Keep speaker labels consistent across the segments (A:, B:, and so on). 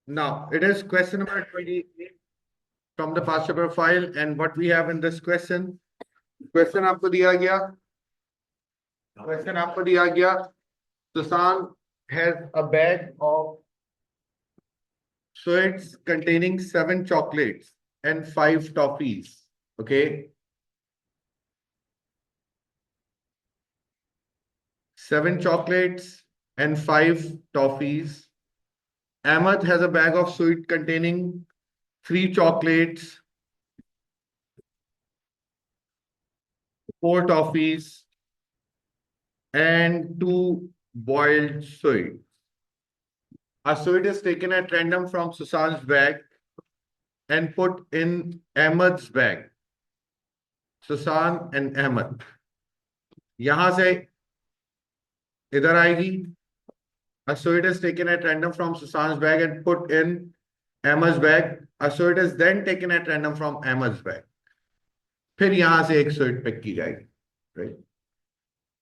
A: Now, it is question number 28 from the past paper file, and what we have in this question आपको दिया गया, Susan has a bag of sweets containing 7 chocolates and 5 toffees. Okay. 7 chocolates and 5 toffees. Ahmed has a bag of sweet containing 3 chocolates, 4 toffees, and 2 boiled sweets. A sweet is taken at random from Susan's bag and put in Ahmed's bag. Susan and Ahmed. यहां से इधर आएगी. A sweet is taken at random from Susan's bag and put in Ahmed's bag. A sweet is then taken at random from Ahmed's bag. फिर यहां से एक sweet pick की जाएगी. Right?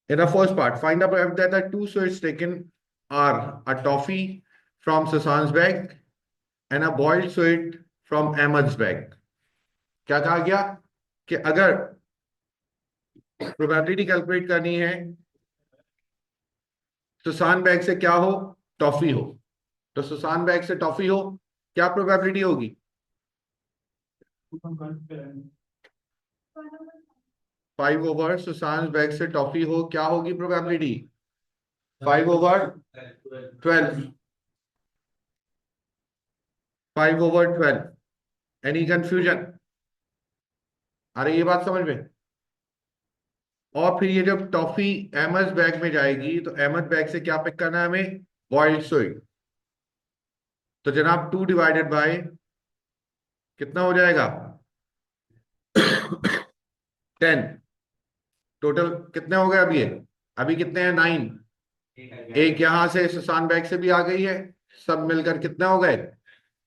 A: In the first part, find out that the 2 sweets taken are a toffee from Susan's bag and a boiled sweet from Ahmed's bag. क्या कहा गया कि अगर प्रोबेबिलिटी कैलकुलेट करनी है सुसान बैग से क्या हो, टॉफी हो, तो सुसान बैग से टॉफी हो, क्या प्रोबेबिलिटी होगी? 5 ओवर सुसान बैग से टॉफी हो, क्या होगी probability? 5 over 12. 5 over 12. Any confusion? अरे ये बात समझ में? और फिर ये जब टॉफी अहमद बैग में जाएगी तो अहमद बैग से क्या पिक करना है हमें? Boiled sweet. तो जनाब 2 डिवाइडेड बाय कितना हो जाएगा? 10. टोटल कितने हो गए अभी कितने हैं? 9. एक यहां से सुसान बैग से भी आ गई है, सब मिलकर कितने हो गए?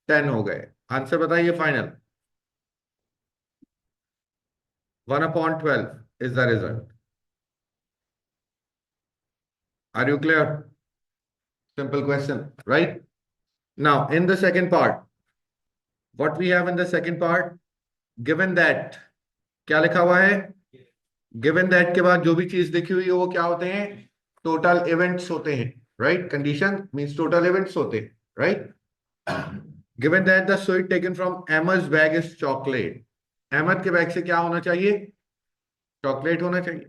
A: 10 हो गए. आंसर बताइए final. 1/12 is the result. Are you clear? Simple question, right? Now, in the second part, what we have in the second part, given that, क्या लिखा हुआ है? Given that के बाद जो भी चीज लिखी हुई है वो क्या होते हैं? टोटल इवेंट्स होते हैं, right? Condition means total events होते हैं, right? Given that the sweet taken from Emma's bag is chocolate, Ahmad के बैग से क्या होना चाहिए? चॉकलेट होना चाहिए.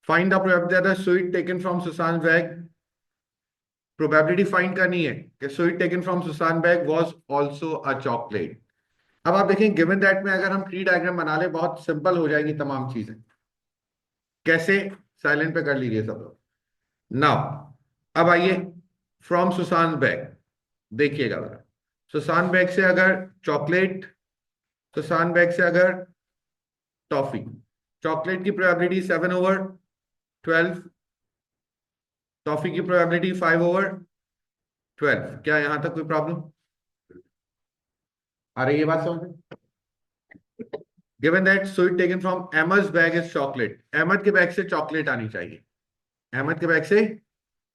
A: Find the probability that the sweet taken from Susan's bag, probability find करनी है कि sweet taken from Susan bag was also a chocolate. अब आप देखें गिवन दैट में अगर हम ट्री डायग्राम बना ले बहुत सिंपल हो जाएगी तमाम चीजें. कैसे? साइलेंट पे कर लीजिए सब लोग. नाउ अब आइए फ्रॉम सुसान बैग. देखिएगा जरा, सुसान बैग से अगर चॉकलेट, सुसान बैग से अगर टॉफी, चॉकलेट की प्रोबेबिलिटी 7/12, टॉफी की प्रोबेबिलिटी 5/12. क्या यहां तक कोई प्रॉब्लम? आ रही है बात समझ में? Given that sweet taken from Ahmed's bag is chocolate, Ahmad के बैग से चॉकलेट आनी चाहिए. अहमद के बैग से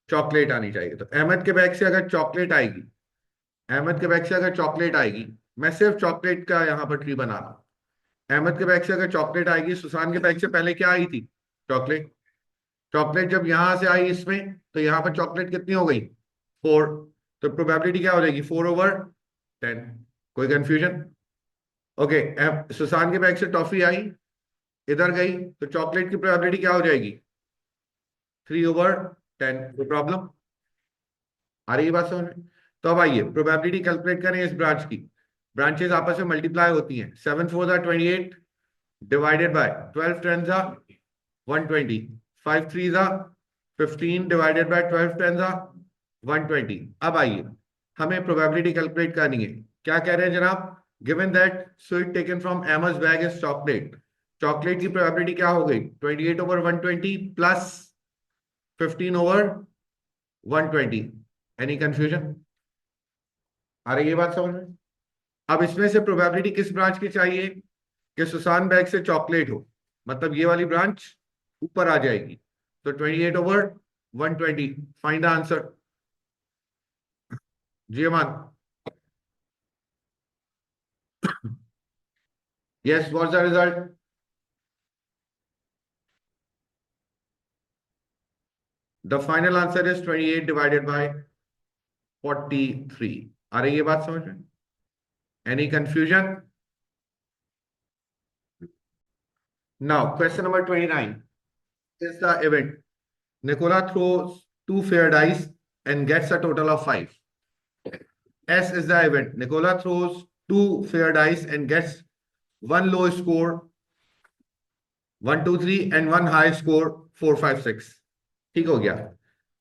A: चॉकलेट आनी चाहिए. तो अहमद के बैग से अगर चॉकलेट आएगी, अहमद के बैग से अगर चॉकलेट आएगी, मैं सिर्फ चॉकलेट का यहां पर ट्री बना रहा हूं. अहमद के बैग से अगर चॉकलेट आएगी, सुसान के बैग से पहले क्या आई थी? चॉकलेट. चॉकलेट जब यहां से आई इसमें, तो यहां पर चॉकलेट कितनी हो गई? 4. तो प्रोबेबिलिटी क्या हो जाएगी? 4/10. कोई कंफ्यूजन? ओके. सुसान के बैग से टॉफी आई, इधर गई, तो चॉकलेट की प्रोबेबिलिटी क्या हो जाएगी? 3/10. कोई प्रॉब्लम? आ रही है बात समझ में? तो अब आइए प्रोबेबिलिटी कैलकुलेट करें इस ब्रांच की. ब्रांचेस आपस में मल्टीप्लाई होती हैं. 7 4 28 डिवाइडेड बाय 12 10 120. 5 3 15 divided by 12 10 120. अब आइए हमें प्रोबेबिलिटी कैलकुलेट करनी है. क्या कह रहे हैं जनाब? Given that sweet taken from Emma's bag is chocolate, chocolate की प्रोबेबिलिटी क्या हो गई? 28/120 प्लस 15/120. Any confusion? आ रही है बात समझ में? अब इसमें से प्रोबेबिलिटी किस ब्रांच की चाहिए कि सुसान बैग से चॉकलेट हो? मतलब ये वाली ब्रांच ऊपर आ जाएगी. तो 28/120. Find the answer. जी अमान. Yes, what's the result? The final answer is 28 divided by 43. आ रही है बात समझ में? Any confusion? Now, question number 29 is the event. Nicola throws two fair dice and gets a total of 5. S is the event. Nicola throws two fair dice and gets one low score 1 2 3 and one high score 4 5 6. ठीक हो गया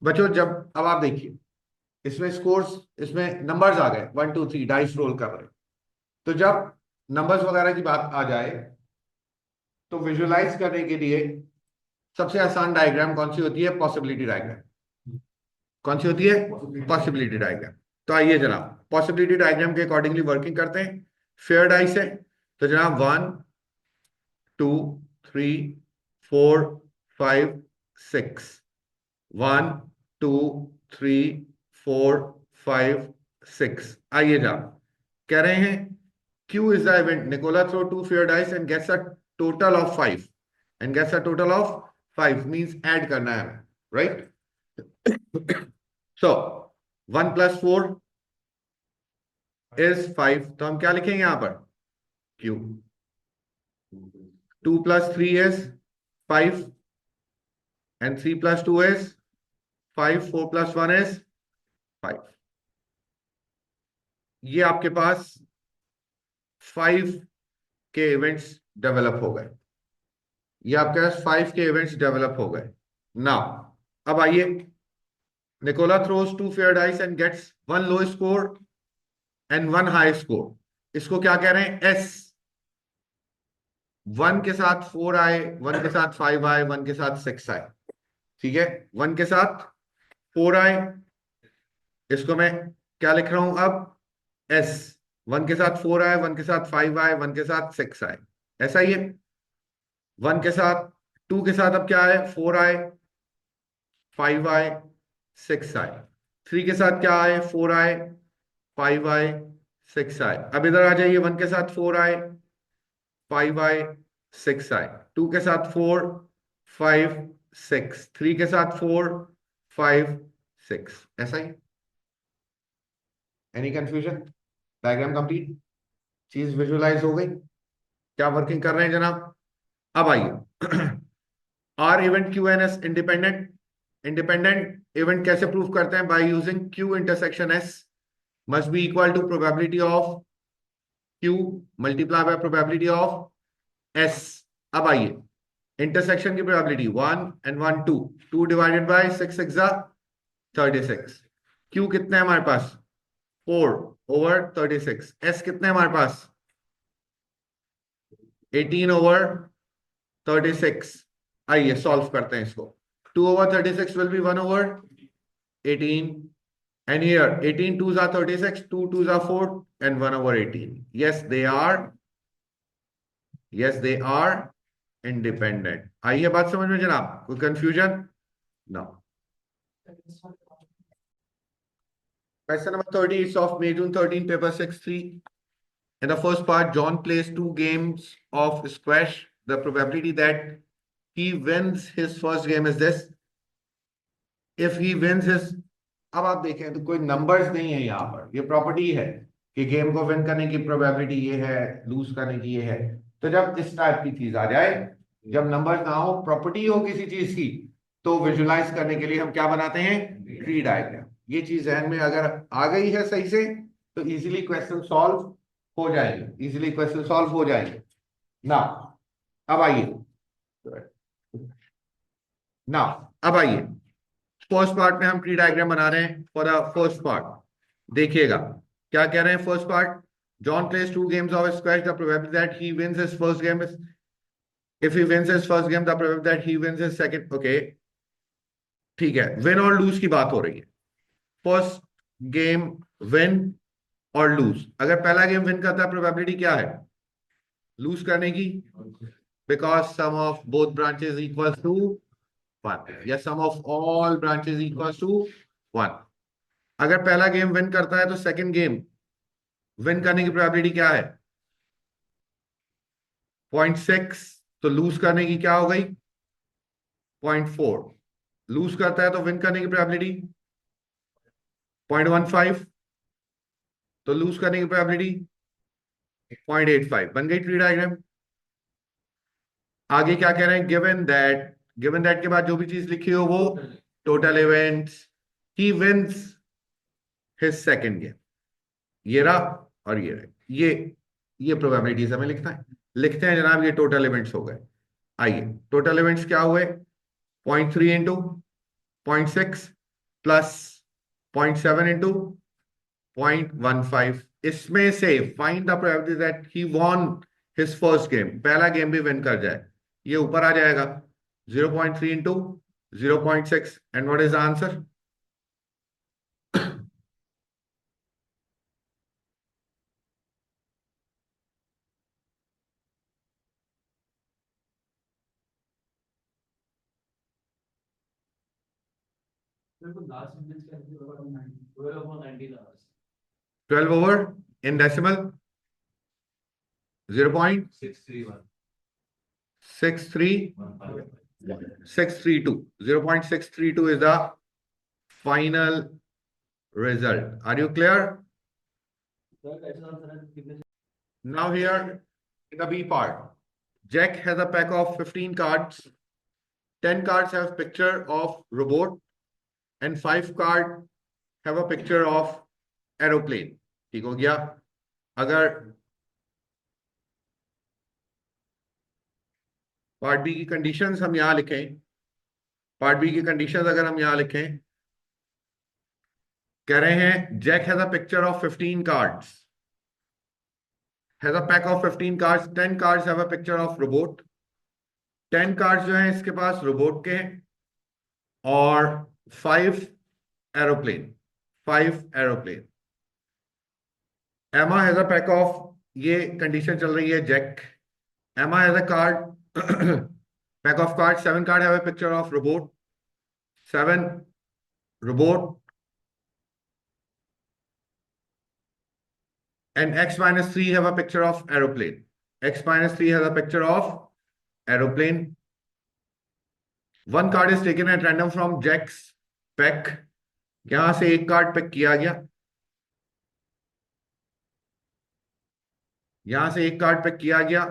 A: बच्चों? जब अब आप देखिए इसमें scores, इसमें नंबर्स आ गए 1 2 3, डाइस रोल कर रहे हैं। तो जब नंबर्स वगैरह की बात आ जाए तो विजुअलाइज करने के लिए सबसे आसान डायग्राम कौन सी होती है? Possibility diagram. कौन सी होती है? Possibility diagram. तो आइए जनाब पॉसिबिलिटी डायग्राम के अकॉर्डिंगली वर्किंग करते हैं। फेयर डाइस है तो जनाब 1 2 3 4 5 6, 1 2 3 4 5 6। आइए जनाब कह रहे हैं Q is the event. Nicola throw two fair dice and gets a total of 5. And gets a total of 5 means add करना है हमें, right? So 1 plus 4 is 5. तो हम क्या लिखेंगे यहां पर? Q. 2 plus 3 is 5. And 3 plus 2 is 5. 4 plus 1 is 5. ये आपके पास 5 के इवेंट्स डेवलप हो गए। ये आपके पास 5 के इवेंट्स डेवलप हो गए। नाउ अब आइए, Nicola throws two fair dice and gets one low score and one high score. इसको क्या कह रहे हैं? एस। 1 के साथ 4 आए, 1 के साथ 5 आए, 1 के साथ 6 आए। ठीक है, 1 के साथ 4 आए, इसको मैं क्या लिख रहा हूं अब? एस। 1 के साथ 4 आए, 1 के साथ 5 आए, 1 के साथ 6 आए, ऐसा ही है। 1 के साथ 2 के साथ अब क्या आए? 4 आए, 5 आए, 6 आए। 3 के साथ क्या आए? 4 आए, 5 आए, 6 आए। अब इधर आ जाइए, 1 के साथ 4 आए, 5 आए, 6 आए। 2 के साथ 4 5 6, 3 के साथ 4 5 6, ऐसा ही। Any confusion? डायग्राम कंप्लीट, चीज विजुअलाइज हो गई। क्या वर्किंग कर रहे हैं जनाब? अब आइए are event Q and S independent. Independent event कैसे प्रूव करते हैं? By using Q intersection S must be equal to probability of Q multiply by probability of S. अब आइए, इंटरसेक्शन की probability 1 and 1 2, 2 divided by 6 6 36। Q कितने हैं हमारे पास? 4 over 36। S कितने हैं हमारे पास? 18 ओवर 36। आइए सॉल्व करते हैं इसको। 2 over 36 will be 1 over 18, and here 18 twos are 36, 2 twos are 4, and 1 over 18. Yes they are independent. आइए बात समझ में जनाब, कोई confusion? No. Question number 30 is of May June 13 paper 6-3. In the first part, John plays 2 games of squash. The probability that he wins his first game is this. If he wins his, अब आप देखें तो कोई numbers नहीं है यहाँ पर, ये प्रॉपर्टी है कि गेम को विन करने की प्रोबेबिलिटी ये है, लूज करने की ये है। तो जब इस टाइप की चीज आ जाए, जब नंबर्स ना हो, प्रॉपर्टी हो किसी चीज की, तो विजुलाइज करने के लिए हम क्या बनाते हैं? Tree diagram. ये चीज जहन में अगर आ गई है सही से तो इजीली क्वेश्चन सॉल्व हो जाएंगे, इजीली क्वेश्चन सॉल्व हो जाएंगे ना। अब आइए ना, अब आइए फर्स्ट पार्ट में हम ट्री डायग्राम बना रहे हैं फॉर द फर्स्ट पार्ट। देखिएगा क्या कह रहे हैं first part. John plays 2 games of squash. The probability that he wins his first game is, if he wins his first game, the probability that he wins his second. Okay, ठीक है, win और loose की बात हो रही है। First game win और loose. अगर पहला गेम विन करता है, प्रोबेबिलिटी क्या है लूज करने की? Because sum of both branches equal to 1, या sum of all branches equal to 1। अगर पहला गेम विन करता है तो सेकंड गेम विन करने की प्रोबेबिलिटी क्या है? 0.6, तो लूज करने की क्या हो गई? 0.4। लूज करता है तो विन करने की प्रोबेबिलिटी 0.15, तो लूज करने की प्रोबेबिलिटी 0.85। बन गई ट्री डायग्राम। आगे क्या कह रहे हैं? गिवन दैट के बाद जो भी चीज लिखी हो वो टोटल इवेंट्स, ही विंस हिज सेकंड गेम। ये रहा और ये रहा। ये प्रोबेबिलिटीज हमें लिखना है। लिखते हैं जनाब, ये टोटल इवेंट्स हो गए। आइए, टोटल इवेंट्स क्या हुए? 0.3 इंटू 0.6 प्लस 0.7 इंटू 0.15। इसमें से find the probability that he won his first game, पहला गेम भी विन कर जाए। ये ऊपर आ जाएगा 0.3 into 0.6, and what is the answer?
B: बिल्कुल लास्ट सेंटेंस क्या है? 12/19 hours
A: 12 over in decimal
B: 631
A: 0.632. 0.632 is the final result. Are you clear? Now here in the B part, Jack has a pack of 15 cards. 10 cards have picture of robot and 5 cards have a picture of aeroplane. ठीक हो गया? अगर part B की conditions हम यहां लिखें, part B की conditions अगर हम यहां लिखें, कह रहे हैं Jack has a picture of 15 cards, has a pack of 15 cards, 10 cards have a picture of robot. 10 cards जो हैं इसके पास रोबोट के हैं, और 5 aeroplane, 5 aeroplane. Emma has a pack of, ये कंडीशन चल रही है Jack, Emma has a card pack of card, 7 card have a picture of robot, 7 robot, and x minus 3 have a picture of aeroplane. X minus 3 has a picture of aeroplane. One card is taken at random from Jack's pack. यहां से एक card pick किया गया, यहां से एक card pick किया गया,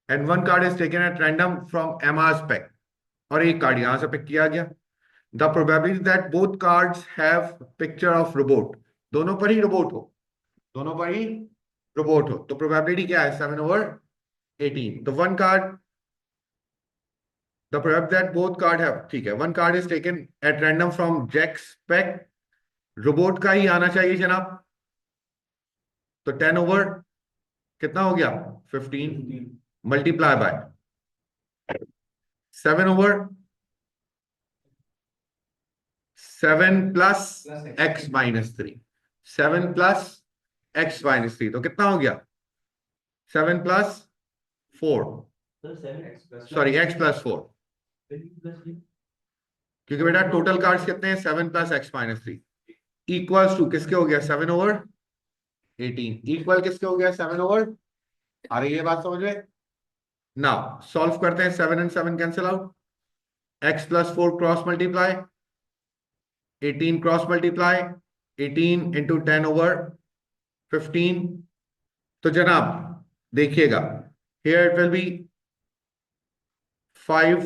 A: and one card is taken at random from Emma's pack, और एक कार्ड यहां से पिक किया गया। The probability that both cards have picture of robot, दोनों पर ही रोबोट हो, दोनों पर ही रोबोट हो, तो प्रोबेबिलिटी क्या है? 7/18। तो one card, the probability that both card have, ठीक है, one card is taken at random from Jack's pack, robot का ही आना चाहिए जनाब, तो 10 ओवर कितना हो गया? 15 multiply by 7 over 7 plus x minus 3, 7 plus x minus 3, तो कितना हो गया? 7 प्लस 4, सॉरी x प्लस 4, क्योंकि बेटा टोटल कार्ड्स कितने हैं? 7 plus x minus 3 equals to किसके हो गया? 7/18। इक्वल किसके हो गया? 7 ओवर। आ रही है बात समझ में? नाउ सॉल्व करते हैं, 7 and 7 cancel out, x plus 4 cross multiply, 18 cross multiply, 18 into 10/15। तो जनाब देखिएगा, हियर इट विल बी 5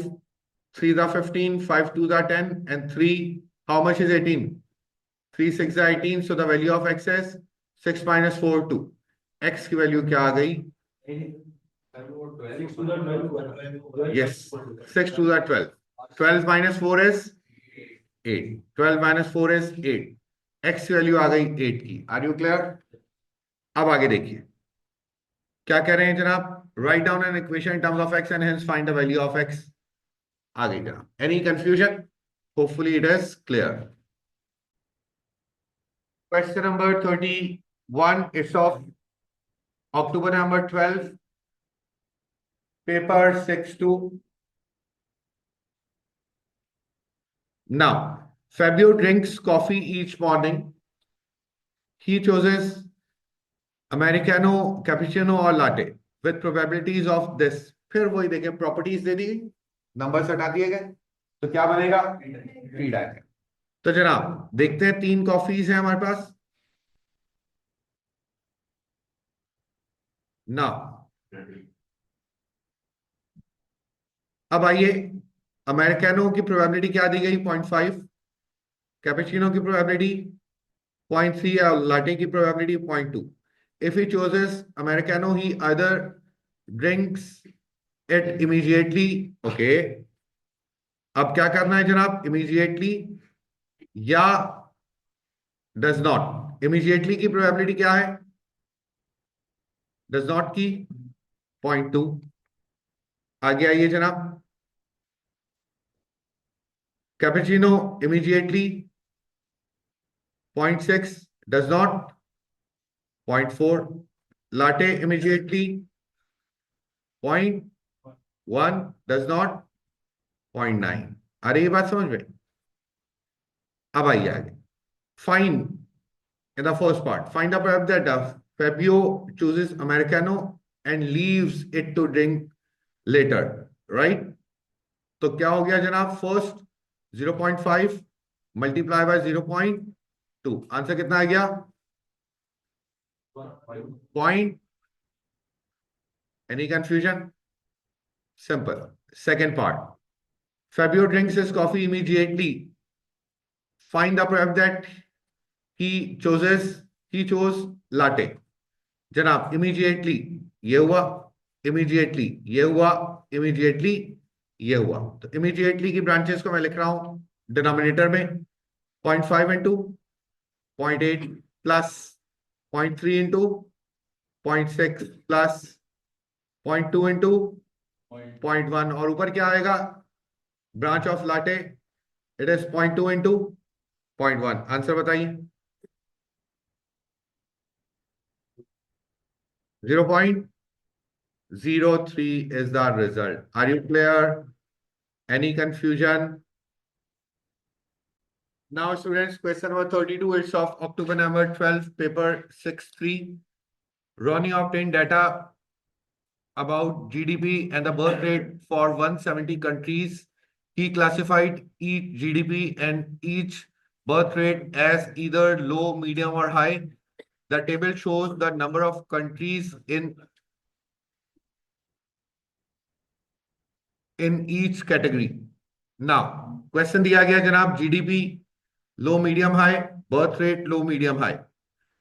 A: 3 दा 15, 5 2 दा 10, and 3, हाउ मच इज 18? 3 6 दा 18, so the value of x is 6 minus 4 2। x की वैल्यू क्या आ गई? Yes, 6 to the 12. 12 minus 4 is 8. 12 minus 4 is 8. x की वैल्यू आ गई 8 की। Are you clear? अब आगे देखिए क्या कह रहे हैं जनाब, write down an equation in terms of x and hence find the value of x। आ गई जनाब, any confusion? Hopefully it is clear. Question number 31, it's of October number 12, paper 6-2। Now, Fabio drinks coffee each morning. He chooses Americano, cappuccino और latte with probabilities of this. फिर वही देखें, properties they the, numbers हटा दिए गए, तो क्या बनेगा? फीड आएगा। तो जनाब देखते हैं, 3 कॉफीज हैं हमारे पास ना। अब आइए, अमेरिकानो की प्रोबेबिलिटी क्या दी गई? 0.5। कैपेचिनो की प्रोबेबिलिटी 0.3 और लाटे की probability 0.2। If he chooses Americano, he either drinks it immediately. Okay, अब क्या करना है जनाब? इमीडिएटली या डज नॉट। इमीडिएटली की प्रोबेबिलिटी क्या है? डज नॉट की 0.2। आगे आइए जनाब, cappuccino immediately 0.6, does not 0.4, latte immediately 0.1, does not 0.9। अरे ये बात समझ में? अब आइए आगे, fine in the first part, find out perhaps that Fabio chooses Americano and leaves it to drink later, right? तो क्या हो गया जनाब? फर्स्ट 0.5 मल्टीप्लाई बाय 0.2, आंसर कितना आ गया? Point. Any confusion? Simple. Second part, Fabio drinks his coffee immediately. Find the perhaps that he chose latte. जनाब immediately ये हुआ, इमीडिएटली ये हुआ, इमीडिएटली ये हुआ। तो इमीडिएटली की ब्रांचेस को मैं लिख रहा हूं डिनोमिनेटर में, 0.5 into 0.8 plus 0.3 into 0.6 plus 0.2 into 0.1, और ऊपर क्या आएगा? Branch of latte, it is 0.2 into 0.1। Answer बताइए। 0.03 is the result. Are you clear? Any confusion? Now, students, question number 32, it's of October number 12, paper 6-3. Ronnie obtained data about GDP and the birth rate for 170 countries. He classified each GDP and each birth rate as either low, medium, or high. The table shows the number of countries in each category. Now, question दिया गया जनाब, GDP low, medium, high, birth rate low, medium, high.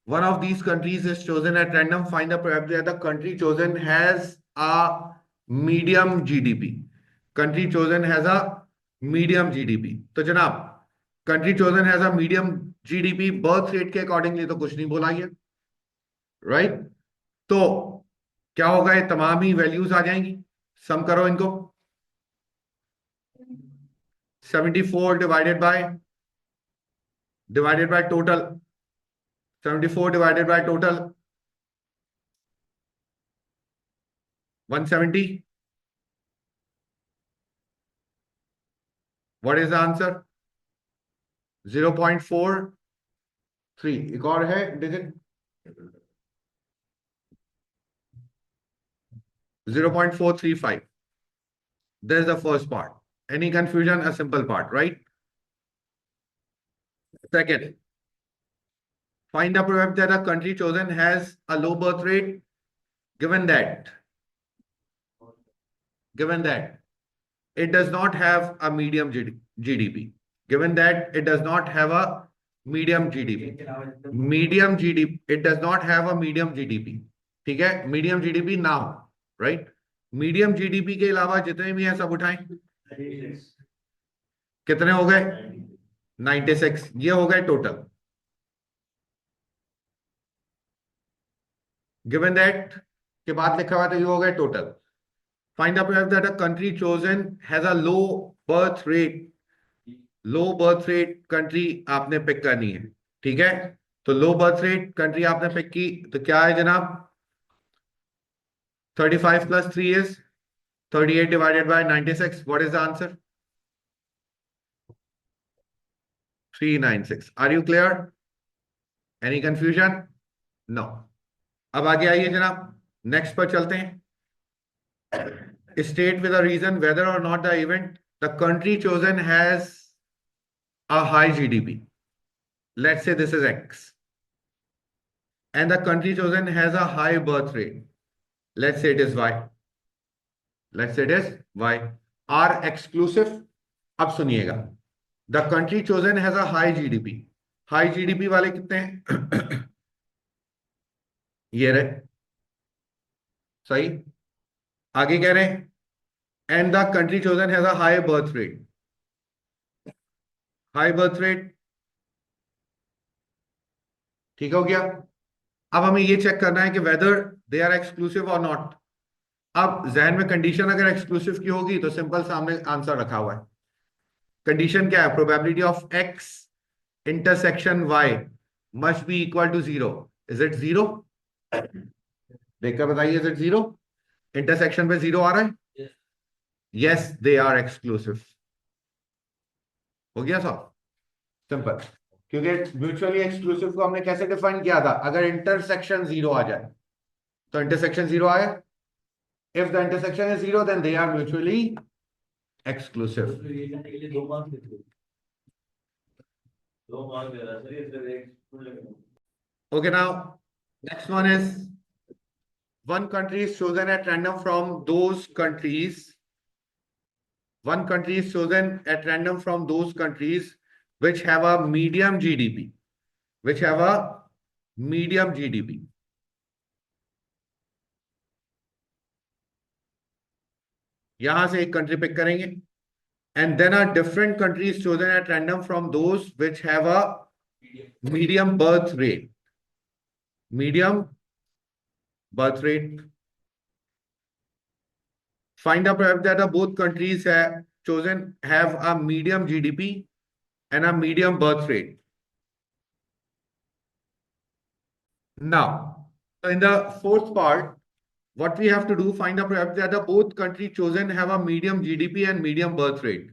A: One of these countries is chosen at random. Find the probability that the country chosen has a medium GDP. Country chosen has a medium GDP. तो जनाब, country chosen has a medium GDP, birth rate के accordingly तो कुछ नहीं बोला गया, right? तो क्या होगा? ये तमाम ही वैल्यूज आ जाएंगी, सम करो इनको। 74 divided by total, 74 divided by total 170. What is the answer? 0.43। एक और है digit, 0.435। This is the first part. Any confusion? A simple part, right? Second, find the probability that a country chosen has a low birth rate, given that it does not have a medium GDP. Given that it does not have a medium GDP. Medium GDP, it does not have a medium GDP. ठीक है, medium GDP ना हो, right? Medium GDP के अलावा जितने भी हैं सब उठाएं। कितने हो गए? 96। ये हो गए टोटल। गिवन दैट के बाद लिखा हुआ तो ये हो गए total. Find out that a country chosen has a low birth rate. Low birth rate country आपने पिक करनी है, ठीक है? तो लो बर्थ रेट कंट्री आपने पिक की, तो क्या है जनाब? 35 plus 3 is 38 divided by 96. What is the answer? 396. Are you clear? Any confusion? No. अब आगे आइए जनाब, नेक्स्ट पर चलते हैं। State with a reason whether or not the event the country chosen has a high GDP. Let's say this is X, and the country chosen has a high birth rate. Let's say it is Y. Let's say it is Y. Are exclusive. अब सुनिएगा, the country chosen has a high GDP. High GDP वाले कितने हैं? ये रहे, सही। आगे कह रहे हैं and the country chosen has a high birth rate. High birth rate, ठीक हो गया। अब हमें ये चेक करना है कि वेदर दे आर एक्सक्लूसिव और नॉट। अब जहन में कंडीशन अगर एक्सक्लूसिव की होगी तो सिंपल सामने आंसर रखा हुआ है। कंडीशन क्या है? Probability of X intersection Y must be equal to zero. Is it zero? देखकर बताइए, इज इट जीरो? इंटरसेक्शन पे जीरो आ रहा है?
B: Yes.
A: Yes, they are exclusive. हो गया साहब, सिंपल। क्योंकि म्यूचुअली एक्सक्लूसिव को हमने कैसे डिफाइन किया था? अगर इंटरसेक्शन जीरो आ जाए, तो इंटरसेक्शन जीरो आया, if the intersection is zero then they are mutually exclusive.
B: तो ये करने के लिए 2 मार्क्स देते हैं। 2 मार्क्स दे रहा है सर, ये सिर्फ एक फुल लगेगा।
A: Okay, now next one is one country is chosen at random from those countries. One country is chosen at random from those countries which have a medium GDP. Which have a medium GDP. यहां से एक country pick करेंगे and then a different country is chosen at random from those which have a medium birth rate. Medium birth rate. Find the probability that the both countries have chosen have a medium GDP and a medium birth rate. Now, in the fourth part, what we have to do, find the probability that the both countries chosen have a medium GDP and medium birth rate.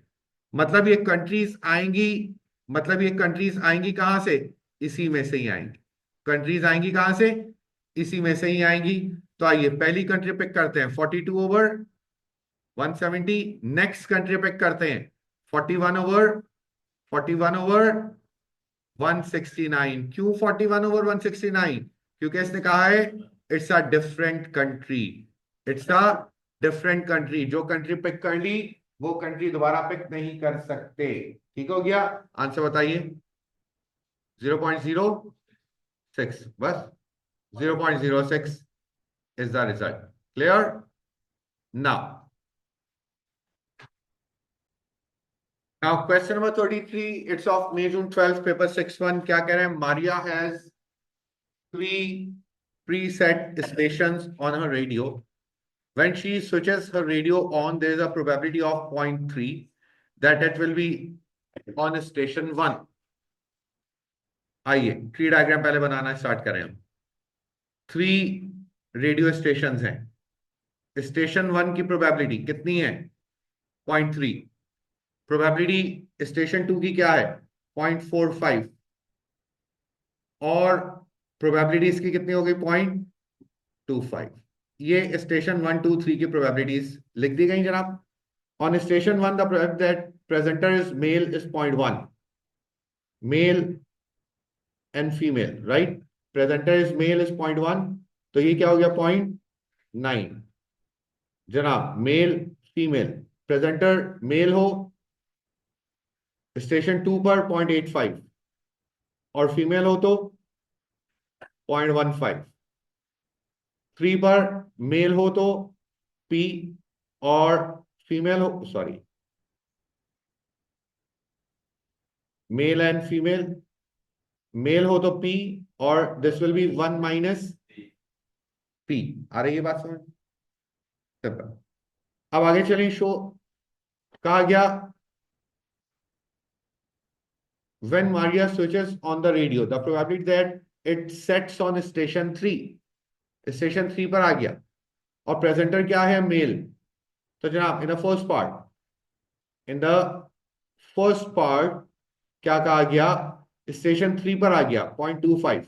A: मतलब ये countries आएंगी, मतलब ये countries आएंगी कहां से? इसी में से ही आएंगी। कंट्रीज आएंगी कहां से? इसी में से ही आएंगी। तो आइए पहली कंट्री पिक करते हैं 42 ओवर 170। नेक्स्ट कंट्री पिक करते हैं 41 ओवर 169। क्यों 41 ओवर 169? क्योंकि इसने कहा है it's a different country. It's a different country. जो कंट्री पिक कर ली वो कंट्री दोबारा पिक नहीं कर सकते। ठीक हो गया? आंसर बताइए। 0.06, बस 0.06 is the result. Clear? Now question number 33, it's of May June 12th, paper 6-1। क्या कह रहे हैं? Maria has 3 preset stations on her radio. When she switches her radio on, there is a probability of 0.3 that it will be on station 1. आइए tree diagram पहले बनाना start करें हम। 3 radio station हैं। Station 1 की प्रोबेबिलिटी कितनी है? 0.3। Probability station 2 की क्या है? 0.45। और प्रोबेबिलिटी इसकी कितनी हो गई? 0.25। ये स्टेशन 1, 2, 3 की प्रोबेबिलिटीज लिख दी गई जनाब। On station 1 the probability that presenter is male is 0.1, mail and female, right? Presenter is male is 0.1, तो ये क्या हो गया? 0.9 जनाब। मेल फीमेल, प्रेजेंटर मेल हो स्टेशन 2 पर 0.85 और फीमेल हो तो 0.15। 3 पर मेल हो तो P और फीमेल हो, sorry, male and female, male हो तो P और this will be 1 minus P। आ रही है बात समझ? सिंपल। अब आगे चलिए, शो कहा गया when Maria switches on the radio, the probability that it sets on station 3, station 3 पर आ गया और प्रेजेंटर क्या है? मेल। तो जनाब इन द फर्स्ट पार्ट क्या कहा गया? स्टेशन 3 पर आ गया 0.25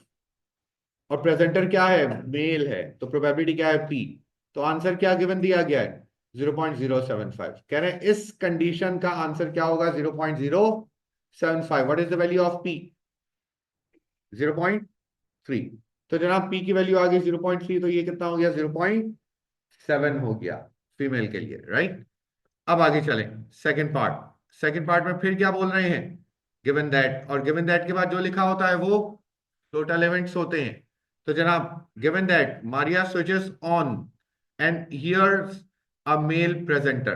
A: और प्रेजेंटर क्या है, मेल है, तो प्रोबेबिलिटी क्या है, पी। तो आंसर क्या गिवन दिया गया है, 0.075। कह रहे हैं इस कंडीशन का आंसर क्या होगा, 0.075। What is the value of P, 0.3। तो जनाब पी की वैल्यू आ गई 0.3, तो ये कितना हो गया, 0.7 हो गया फीमेल के लिए, राइट। अब आगे चलें, सेकंड पार्ट। सेकंड पार्ट में फिर क्या बोल रहे हैं, गिवन दैट, और गिवन दैट के बाद जो लिखा होता है वो टोटल इवेंट्स होते हैं। तो जनाब given that Maria switches on and here's a male presenter.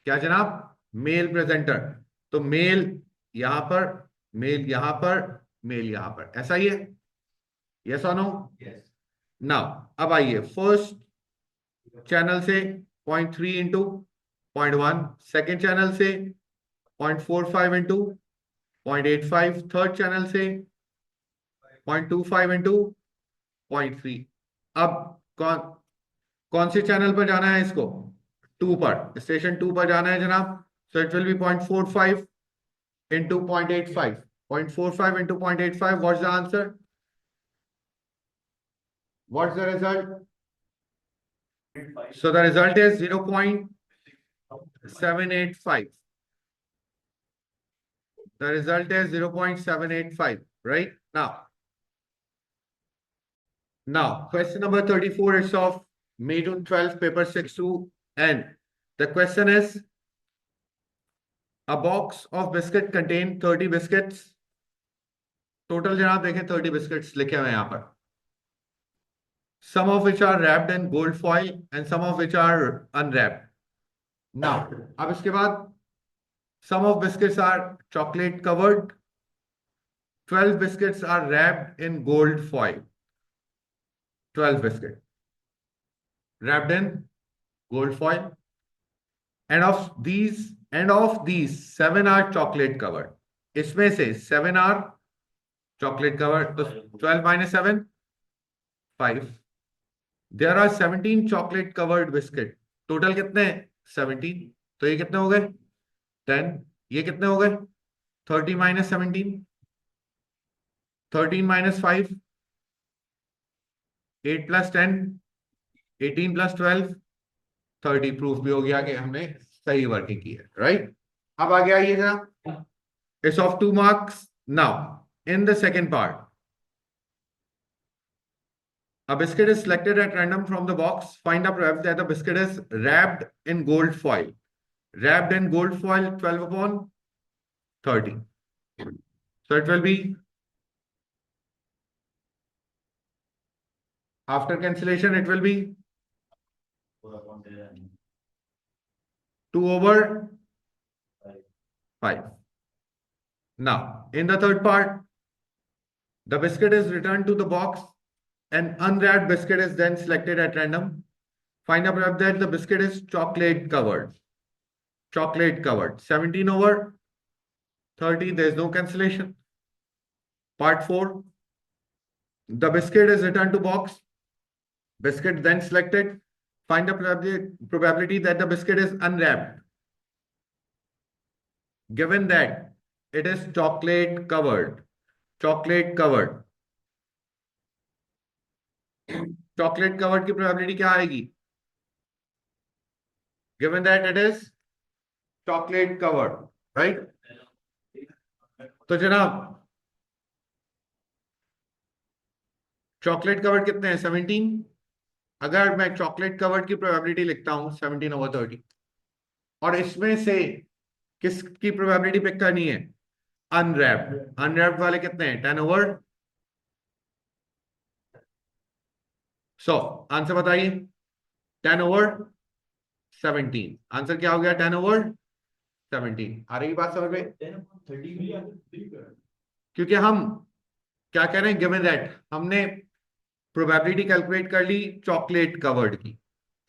A: क्या जनाब, मेल प्रेजेंटर। तो मेल यहां पर, मेल यहां पर, मेल यहां पर, ऐसा ही है, यस और नो।
B: Yes.
A: नाउ अब आइए, फर्स्ट चैनल से 0.3 इंटू 0.1, सेकेंड चैनल से 0.45 इंटू 0.85, थर्ड चैनल से 0.25 इंटू 0.3। अब कौन कौन से चैनल पर जाना है इसको, 2 पर, स्टेशन 2 पर जाना है जनाब। So it will be 0.45 into 0.85, 0.45 into 0.85, what's the answer, what's the result. So the result is 0.785. The result is 0.785, right? Now, question number 34 is of May June 12, paper 6-2, and the question is, a box of biscuit contain 30 biscuits. Total जनाब देखें 30 biscuits लिखे हुए हैं यहाँ पर. Some of which are wrapped in gold foil and some of which are unwrapped. Now, अब इसके बाद some of biscuits are chocolate covered. 12 biscuits are wrapped in gold foil. 12 biscuits wrapped in gold foil. And of these 7 are chocolate covered. इसमें से 7 are chocolate covered. तो 12 minus 7, 5. There are 17 chocolate covered biscuit. Total कितने हैं, 17. तो ये कितने हो गए, 10. ये कितने हो गए, 30 minus 17, 13 minus 5, 8 plus 10, 18 plus 12, 30. Proof भी हो गया कि हमने सही वर्किंग की है, राइट। अब आगे आइए जरा, it's of 2 marks. Now in the second part, a biscuit is selected at random from the box. Find the probability that the biscuit is wrapped in gold foil. Wrapped in gold foil, 12 upon 30. So it will be, after cancellation, it will be 2 over 5. Now, in the third part, the biscuit is returned to the box. An unwrapped biscuit is then selected at random. Find the probability that the biscuit is chocolate covered. Chocolate covered. 17 over 30. There is no cancellation. Part 4. The biscuit is returned to box. Biscuit then selected. Find the probability that the biscuit is unwrapped. Given that it is chocolate covered. Chocolate covered. Chocolate covered की probability क्या आएगी? Given that it is chocolate covered, right? तो जनाब chocolate covered कितने हैं, 17. अगर मैं chocolate covered की प्रोबेबिलिटी लिखता हूं 17 over 30, और इसमें से किसकी प्रोबेबिलिटी पिक करनी है, अनरैप्ड. अनरैप्ड वाले कितने हैं, 10 over 100. आंसर बताइए, 10 over 17. आंसर क्या हो गया, 10 over 17. आ रही बात समझ में,
B: 10/30
A: क्योंकि हम क्या कह रहे हैं, गिवन दैट हमने प्रोबेबिलिटी कैलकुलेट कर ली चॉकलेट कवर्ड की,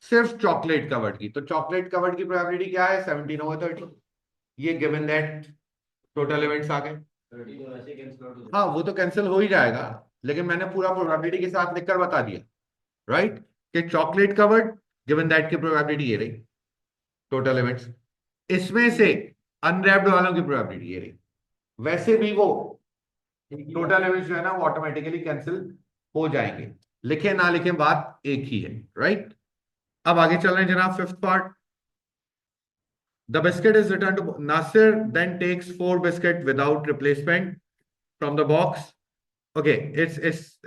A: सिर्फ चॉकलेट कवर्ड की. तो चॉकलेट कवर्ड की प्रोबेबिलिटी क्या है, 17 over 30. ये गिवन दैट टोटल इवेंट्स आ गए.
B: 30 तो वैसे कैंसिल आउट हो
A: हाँ वो तो कैंसिल हो ही जाएगा, लेकिन मैंने पूरा प्रोबेबिलिटी के साथ लिखकर बता दिया, राइट, कि चॉकलेट कवर्ड गिवन दैट की प्रोबेबिलिटी ये रही, टोटल इवेंट्स. इसमें से अनरैप्ड वालों की प्रोबेबिलिटी ये रही. वैसे भी वो टोटल इमेज जो है ना वो ऑटोमेटिकली कैंसिल हो जाएंगे, लिखे ना लिखे बात एक ही है, राइट। अब आगे चल रहे हैं जनाब, fifth part. The biscuit is returned to Nasir, then takes 4 biscuit without replacement from the box. Okay, it's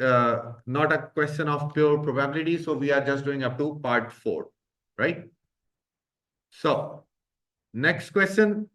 A: not a question of pure probability, so we are just doing up to part 4, right? So next question,